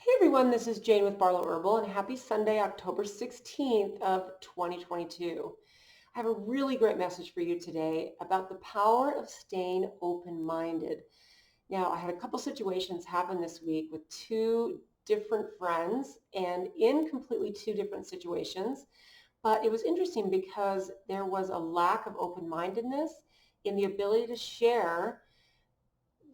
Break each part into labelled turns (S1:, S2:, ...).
S1: Hey everyone, this is Jane with Barlow Herbal and happy Sunday, October 16th of 2022. I have a really great message for you today about the power of staying open-minded. Now, I had a couple situations happen this week with two different friends and in completely two different situations, but it was interesting because there was a lack of open-mindedness in the ability to share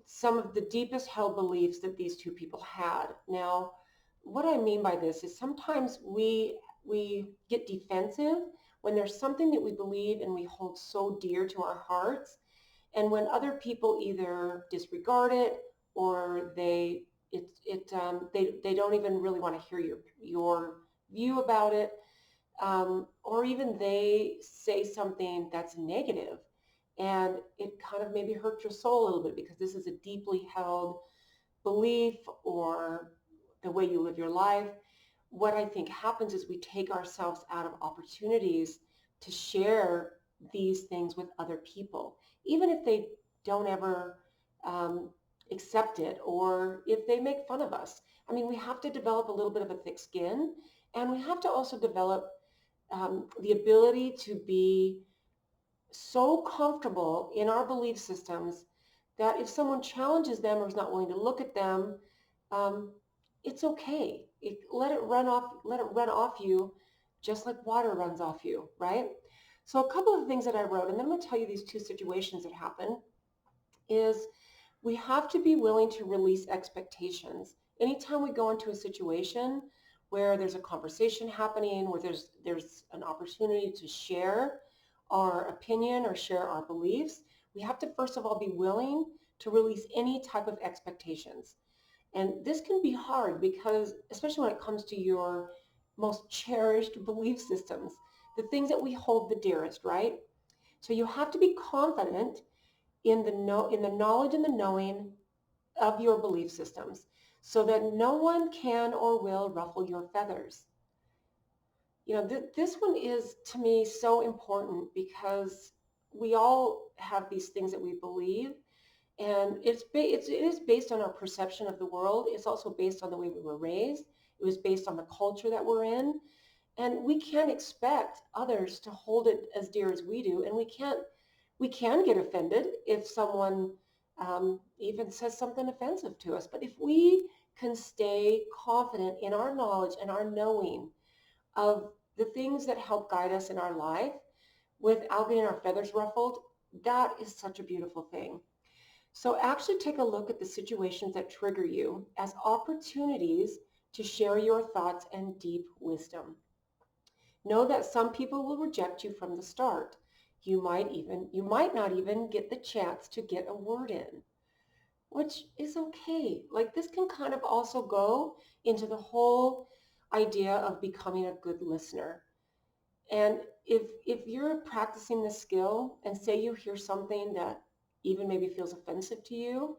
S1: some of the deepest held beliefs that these two people had. Now, what I mean by this is sometimes we get defensive when there's something that we believe and we hold so dear to our hearts, and when other people either disregard it or they don't even really want to hear your view about it, or even they say something that's negative and it kind of maybe hurts your soul a little bit because this is a deeply held belief or the way you live your life. What I think happens is we take ourselves out of opportunities to share these things with other people, even if they don't ever um, accept it or if they make fun of us. I mean, we have to develop a little bit of a thick skin, and we have to also develop the ability to be so comfortable in our belief systems that if someone challenges them or is not willing to look at them, um, it's okay. Let it run off. Let it run off you, just like water runs off you, right? So a couple of things that I wrote, and then I'm going to tell you these two situations that happen. Is we have to be willing to release expectations. Anytime we go into a situation where there's a conversation happening, where there's an opportunity to share our opinion or share our beliefs, we have to first of all be willing to release any type of expectations. And this can be hard because, especially when it comes to your most cherished belief systems, the things that we hold the dearest, right? So you have to be confident in the knowledge and the knowing of your belief systems so that no one can or will ruffle your feathers. You know, this one is to me so important because we all have these things that we believe, and it is based on our perception of the world. It's also based on the way we were raised. It was based on the culture that we're in, and we can't expect others to hold it as dear as we do, and we can get offended if someone even says something offensive to us. But if we can stay confident in our knowledge and our knowing of the things that help guide us in our life without getting our feathers ruffled, that is such a beautiful thing. So actually take a look at the situations that trigger you as opportunities to share your thoughts and deep wisdom. Know that some people will reject you from the start. You might not even get the chance to get a word in, which is okay. Like this can kind of also go into the whole idea of becoming a good listener. And if you're practicing this skill and say you hear something that even maybe feels offensive to you,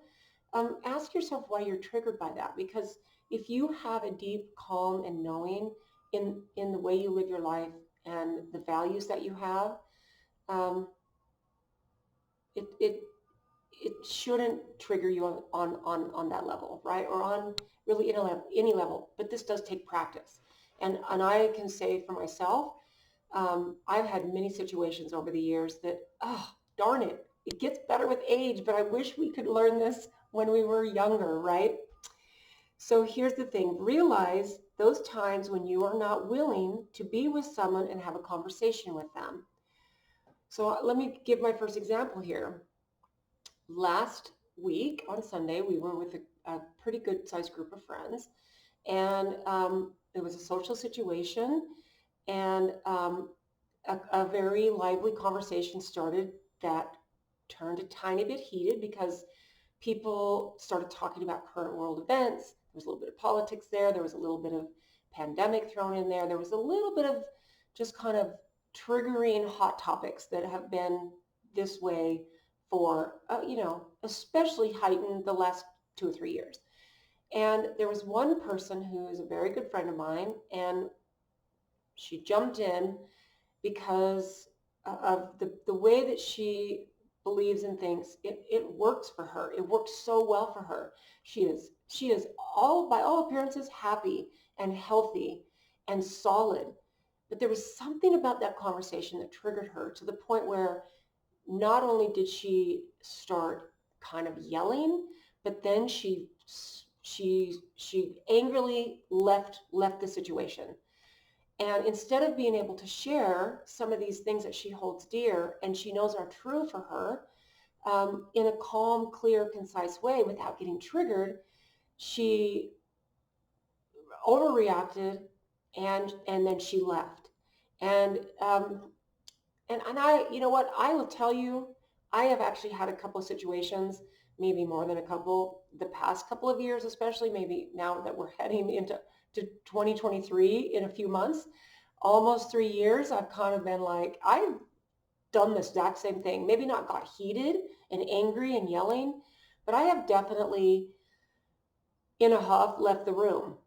S1: ask yourself why you're triggered by that. Because if you have a deep calm and knowing in the way you live your life and the values that you have, um, it, it it shouldn't trigger you on that level, right? Or on really any level. But this does take practice. And I can say for myself, I've had many situations over the years that, oh, darn it, it gets better with age, but I wish we could learn this when we were younger, right? So here's the thing, realize those times when you are not willing to be with someone and have a conversation with them. So let me give my first example here. Last week on Sunday, we were with a pretty good sized group of friends, and it was a social situation, and a very lively conversation started that turned a tiny bit heated because people started talking about current world events. There was a little bit of politics there. There was a little bit of pandemic thrown in there. There was a little bit of just kind of triggering hot topics that have been this way for, especially heightened the last 2 or 3 years. And there was one person who is a very good friend of mine, and she jumped in because of the way that she believes in things. It works for her. It works so well for her. She is all, by all appearances, happy and healthy and solid. But there was something about that conversation that triggered her to the point where not only did she start kind of yelling, but then she angrily left the situation. And instead of being able to share some of these things that she holds dear and she knows are true for her, in a calm, clear, concise way without getting triggered, she overreacted and then she left. And and I, you know what, I will tell you, I have actually had a couple of situations, maybe more than a couple, the past couple of years, especially maybe now that we're heading into 2023 in a few months, almost 3 years, I've kind of been like, I've done the exact same thing. Maybe not got heated and angry and yelling, but I have definitely in a huff left the room.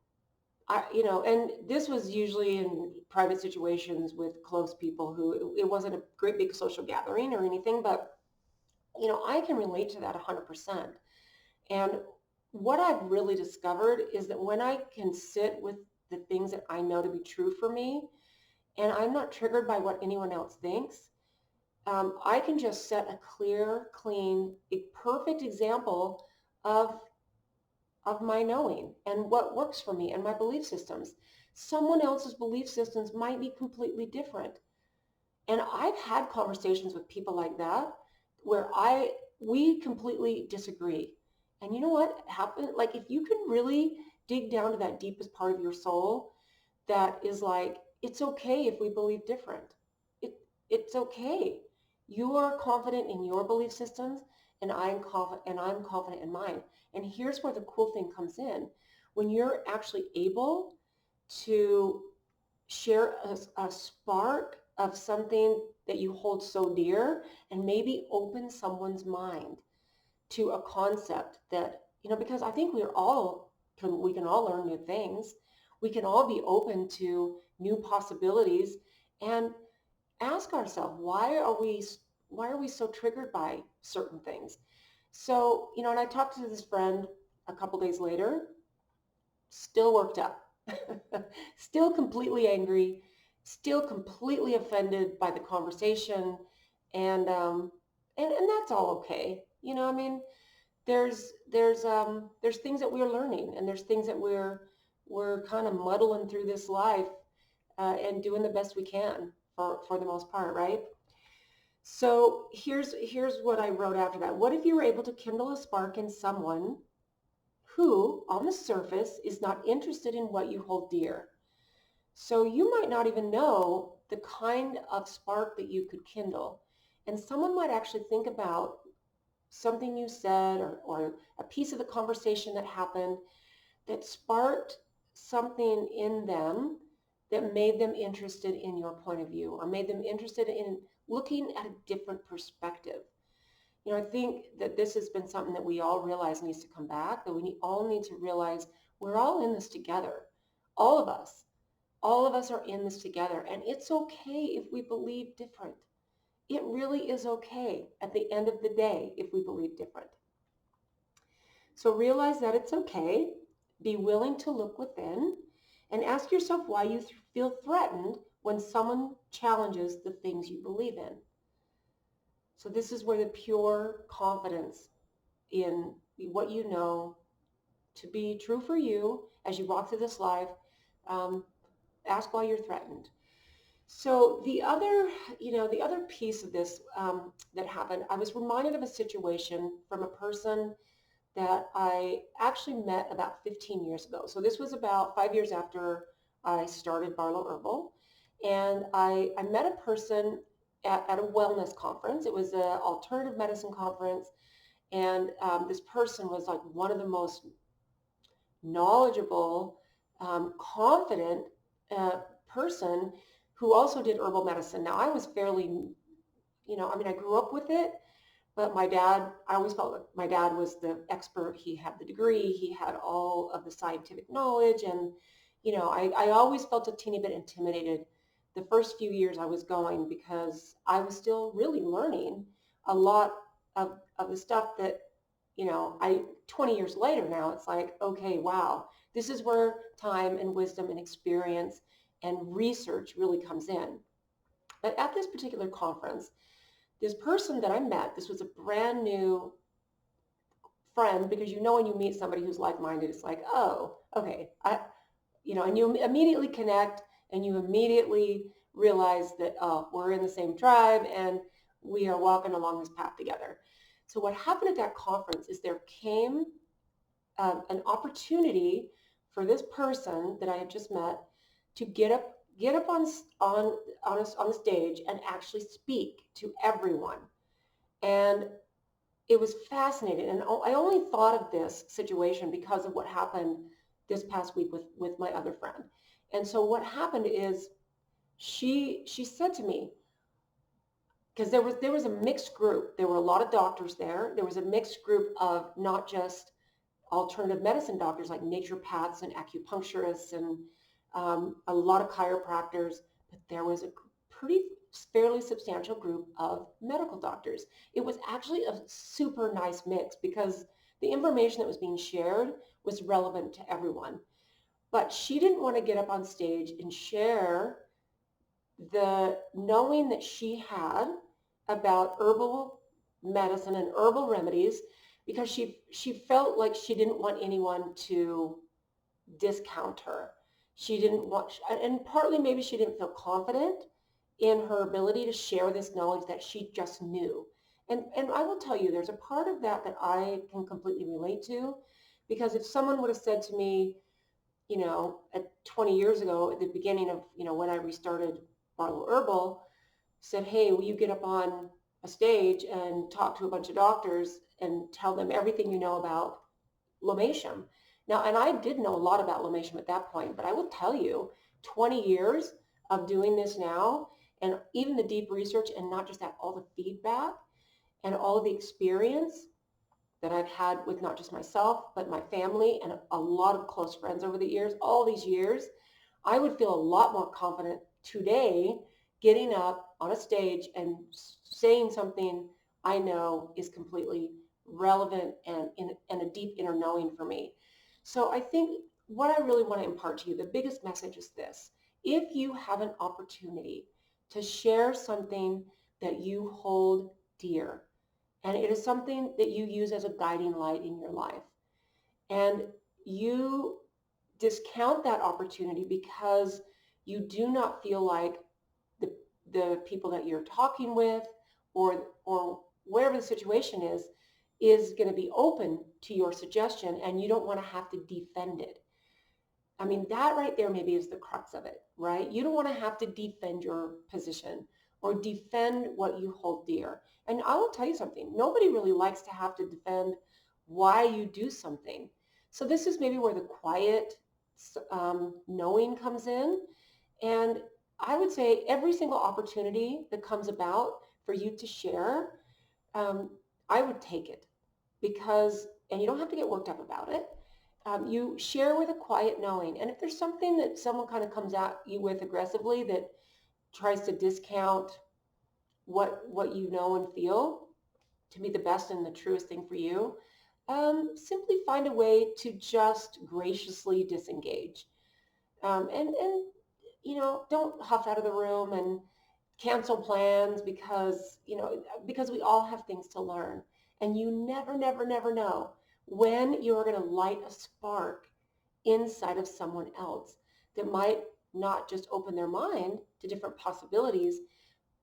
S1: And this was usually in private situations with close people who it wasn't a great big social gathering or anything, but I can relate to that 100%. And what I've really discovered is that when I can sit with the things that I know to be true for me, and I'm not triggered by what anyone else thinks, I can just set a clear, clean, a perfect example of my knowing and what works for me and my belief systems. Someone else's belief systems might be completely different. And I've had conversations with people like that where we completely disagree. And you know what happened? Like if you can really dig down to that deepest part of your soul that is like, it's okay if we believe different. It it's okay. You are confident in your belief systems and I'm confident in mine. And here's where the cool thing comes in. When you're actually able to share a spark of something that you hold so dear and maybe open someone's mind to a concept that, because I think we can all learn new things. We can all be open to new possibilities and ask ourselves, why are we so triggered by certain things? So, and I talked to this friend a couple days later, still worked up, still completely angry, still completely offended by the conversation, and and that's all okay. I mean, there's things that we're learning, and there's things that we're kind of muddling through this life, and doing the best we can for the most part, right? So here's what I wrote after that. What if you were able to kindle a spark in someone who, on the surface, is not interested in what you hold dear? So you might not even know the kind of spark that you could kindle. And someone might actually think about something you said or a piece of the conversation that happened that sparked something in them that made them interested in your point of view or made them interested in looking at a different perspective. I think that this has been something that we all realize needs to come back, that we all need to realize we're all in this together. All of us. All of us are in this together, and it's okay if we believe different. It really is okay at the end of the day if we believe different. So realize that it's okay. Be willing to look within and ask yourself why you feel threatened when someone challenges the things you believe in. So this is where the pure confidence in what you know to be true for you as you walk through this life, um, ask why you're threatened. So the other piece of this that happened, I was reminded of a situation from a person that I actually met about 15 years ago. So this was about 5 years after I started Barlow Herbal. And I met a person at a wellness conference. It was an alternative medicine conference. And this person was like one of the most knowledgeable, confident person who also did herbal medicine. Now, I was fairly, I grew up with it, but I always felt like my dad was the expert. He had the degree, he had all of the scientific knowledge. And, I always felt a teeny bit intimidated the first few years I was going because I was still really learning a lot of the stuff that I 20 years later now, it's like, okay, wow, this is where time and wisdom and experience and research really comes in. But at this particular conference, this person that I met, this was a brand new friend, because when you meet somebody who's like-minded, it's like, oh, okay, and you immediately connect, and you immediately realize that, oh, we're in the same tribe and we are walking along this path together. So what happened at that conference is there came an opportunity for this person that I had just met to get up on the stage and actually speak to everyone. And it was fascinating. And I only thought of this situation because of what happened this past week with my other friend. And so what happened is she said to me, because there was a mixed group. There were a lot of doctors there. There was a mixed group of not just alternative medicine doctors like naturopaths and acupuncturists and a lot of chiropractors, but there was a pretty fairly substantial group of medical doctors. It was actually a super nice mix because the information that was being shared was relevant to everyone. But she didn't want to get up on stage and share the knowing that she had about herbal medicine and herbal remedies, because she felt like she didn't want anyone to discount her. She didn't want, and partly maybe she didn't feel confident in her ability to share this knowledge that she just knew. And I will tell you, there's a part of that that I can completely relate to, because if someone would have said to me, at 20 years ago, at the beginning of, when I restarted Barlow Herbal, said, hey, will you get up on a stage and talk to a bunch of doctors and tell them everything you know about Lomatium? Now, and I did know a lot about Lomatium at that point, but I will tell you, 20 years of doing this now, and even the deep research, and not just that, all the feedback and all of the experience that I've had with not just myself, but my family and a lot of close friends over the years, all these years, I would feel a lot more confident today getting up on a stage and saying something I know is completely relevant and a deep inner knowing for me. So I think what I really want to impart to you, the biggest message is this. If you have an opportunity to share something that you hold dear, and it is something that you use as a guiding light in your life, and you discount that opportunity because you do not feel like the, the people that you're talking with, or wherever the situation is going to be open to your suggestion, and you don't want to have to defend it. I mean, that right there maybe is the crux of it, right? You don't want to have to defend your position or defend what you hold dear. And I will tell you something, nobody really likes to have to defend why you do something. So this is maybe where the quiet knowing comes in. And I would say every single opportunity that comes about for you to share, um, I would take it, because, and you don't have to get worked up about it. You share with a quiet knowing. And if there's something that someone kind of comes at you with aggressively that tries to discount what you know and feel to be the best and the truest thing for you, simply find a way to just graciously disengage. And don't huff out of the room and cancel plans, because we all have things to learn. And you never, never, never know when you're going to light a spark inside of someone else that might not just open their mind to different possibilities,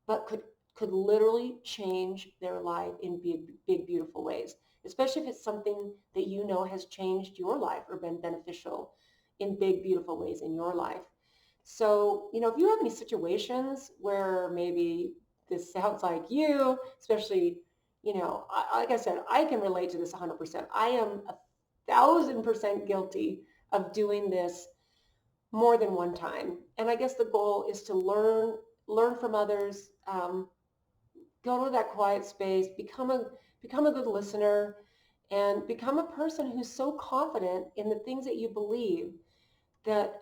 S1: but could literally change their life in big, big, beautiful ways, especially if it's something that has changed your life or been beneficial in big, beautiful ways in your life. So, if you have any situations where maybe this sounds like you, especially, like I said, I can relate to this 100%. I am 1,000% guilty of doing this more than one time. And I guess the goal is to learn from others, go to that quiet space, become a good listener, and become a person who's so confident in the things that you believe that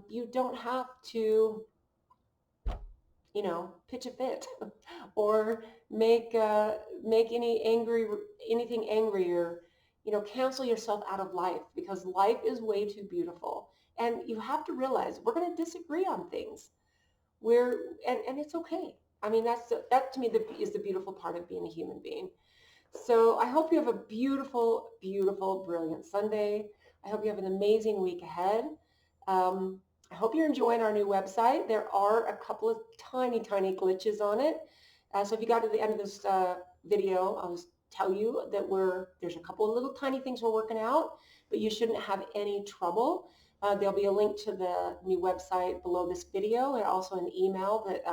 S1: you don't have to, pitch a fit or make anything angrier cancel yourself out of life because life is way too beautiful. And you have to realize we're going to disagree on things. And it's okay. I mean, that to me is the beautiful part of being a human being. So I hope you have a beautiful, beautiful, brilliant Sunday. I hope you have an amazing week ahead. I hope you're enjoying our new website. There are a couple of tiny, tiny glitches on it. So if you got to the end of this video, I'll just tell you that there's a couple of little tiny things we're working out, but you shouldn't have any trouble. There'll be a link to the new website below this video and also an email that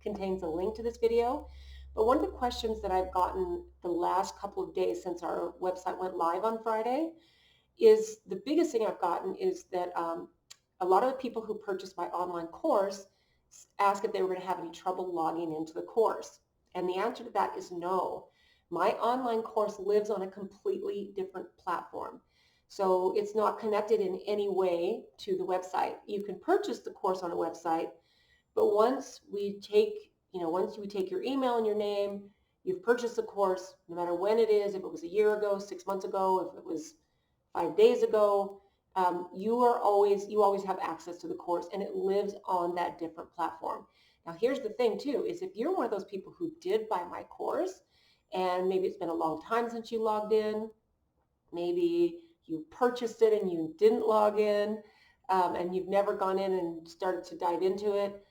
S1: contains a link to this video. But one of the questions that I've gotten the last couple of days since our website went live on Friday is the biggest thing I've gotten is that a lot of the people who purchased my online course asked if they were going to have any trouble logging into the course. And the answer to that is no. My online course lives on a completely different platform. So it's not connected in any way to the website. You can purchase the course on a website, but once we take your email and your name, you've purchased the course, no matter when it is, if it was a year ago, 6 months ago, if it was 5 days ago, you always have access to the course, and it lives on that different platform. Now, here's the thing too, is if you're one of those people who did buy my course, and maybe it's been a long time since you logged in, maybe you purchased it and you didn't log in, and you've never gone in and started to dive into it,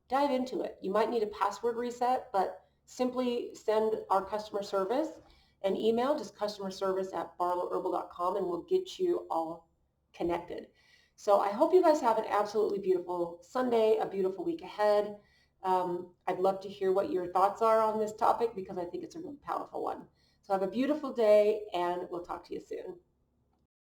S1: dive into it. You might need a password reset, but simply send our customer service an email, just customerservice@barlowherbal.com, and we'll get you all connected. So I hope you guys have an absolutely beautiful Sunday, a beautiful week ahead. I'd love to hear what your thoughts are on this topic because I think it's a really powerful one. So have a beautiful day, and we'll talk to you soon.